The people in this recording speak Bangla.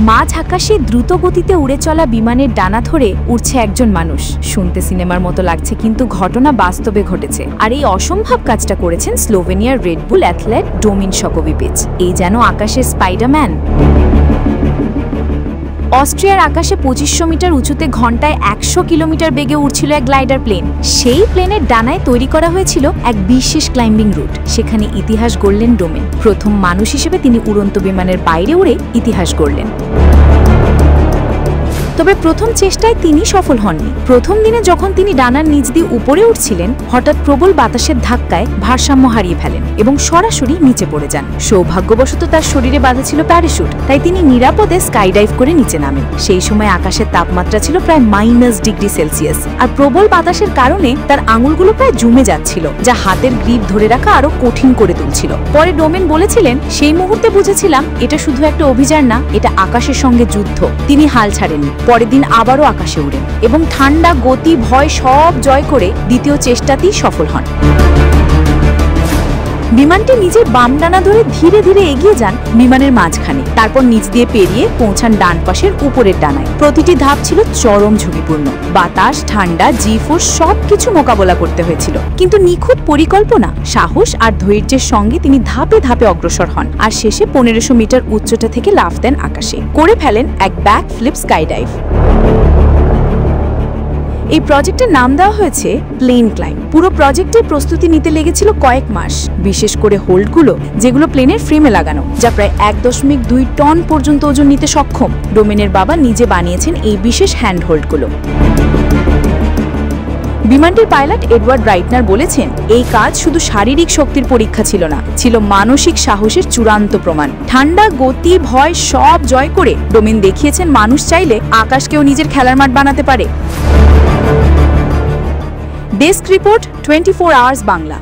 মাঝ আকাশে দ্রুত গতিতে উড়ে চলা বিমানের ডানা ধরে উড়ছে একজন মানুষ। শুনতে সিনেমার মতো লাগছে, কিন্তু ঘটনা বাস্তবে ঘটেছে। আর এই অসম্ভব কাজটা করেছেন স্লোভেনিয়ার রেড বুল অ্যাথলেট ডোমিন শকোভিচ। এই যেন আকাশের স্পাইডারম্যান। অস্ট্রিয়ার আকাশে 2500 মিটার উঁচুতে ঘন্টায় 100 কিলোমিটার বেগে উড়ছিল এক গ্লাইডার প্লেন। সেই প্লেনের ডানায় তৈরি করা হয়েছিল এক বিশেষ ক্লাইম্বিং রুট। সেখানে ইতিহাস গড়লেন ডোমিন। প্রথম মানুষ হিসেবে তিনি উড়ন্ত বিমানের বাইরে উড়ে ইতিহাস গড়লেন। তবে প্রথম চেষ্টায় তিনি সফল হননি। প্রথম দিনে যখন তিনি ডানার নিচ দিয়ে উপরে উঠছিলেন, হঠাৎ প্রবল বাতাসের ধাক্কায় ভারসাম্য হারিয়ে ফেলেন এবং সরাসরি নিচে পড়ে যান। সৌভাগ্যবশত তার শরীরে বাঁধা ছিল প্যারাশুট, তাই তিনি নিরাপদে স্কাইডাইভ করে নিচে নামেন। সেই সময় আকাশের তাপমাত্রা ছিল প্রায় -°C, আর প্রবল বাতাসের কারণে তার আঙুলগুলো প্রায় জমে যাচ্ছিল, যা হাতের গ্রিপ ধরে রাখা আরো কঠিন করে তুলছিল। পরে ডোমেন বলেছিলেন, সেই মুহূর্তে বুঝেছিলাম এটা শুধু একটা অভিযান না, এটা আকাশের সঙ্গে যুদ্ধ। তিনি হাল ছাড়েননি। পরের দিন আবারও আকাশে উড়েন এবং ঠান্ডা, গতি, ভয় সব জয় করে দ্বিতীয় চেষ্টাতেই সফল হন। বিমানটি নিজের বাম ডানা ধরে ধীরে ধীরে এগিয়ে যান বিমানের মাঝখানে, তারপর নিচ দিয়ে পেরিয়ে পৌঁছান ডান পাশের উপরের ডানায়। প্রতিটি ধাপ ছিল চরম ঝুঁকিপূর্ণ। বাতাস, ঠান্ডা, জি-ফোর্স সবকিছু মোকাবেলা করতে হয়েছিল, কিন্তু নিখুঁত পরিকল্পনা, সাহস আর ধৈর্যের সঙ্গে তিনি ধাপে ধাপে অগ্রসর হন আর শেষে 1500 মিটার উচ্চতা থেকে লাফ দেন আকাশে, করে ফেলেন এক ব্যাক ফ্লিপ স্কাইডাইভ। এই প্রজেক্টের নাম দেওয়া হয়েছে প্লেন ক্লাইম্ব। পুরো প্রজেক্টের প্রস্তুতি নিতে লেগেছিল কয়েক মাস, বিশেষ করে হোল্ডগুলো, যেগুলো প্লেনের ফ্রেমে লাগানো, যা প্রায় 1.2 টন পর্যন্ত ওজন নিতে সক্ষম। ডোমেনের বাবা নিজে বানিয়েছেন এই বিশেষ হ্যান্ড হোল্ডগুলো। বিমানটির পাইলট এডওয়ার্ড রাইটনার বলেছেন, এই কাজ শুধু শারীরিক শক্তির পরীক্ষা ছিল না, ছিল মানসিক সাহসের চূড়ান্ত প্রমাণ। ঠান্ডা, গতি, ভয় সব জয় করে ডোমেন দেখিয়েছেন মানুষ চাইলে আকাশকেও নিজের খেলার মাঠ বানাতে পারে। Desk report, 24 hours Bangla.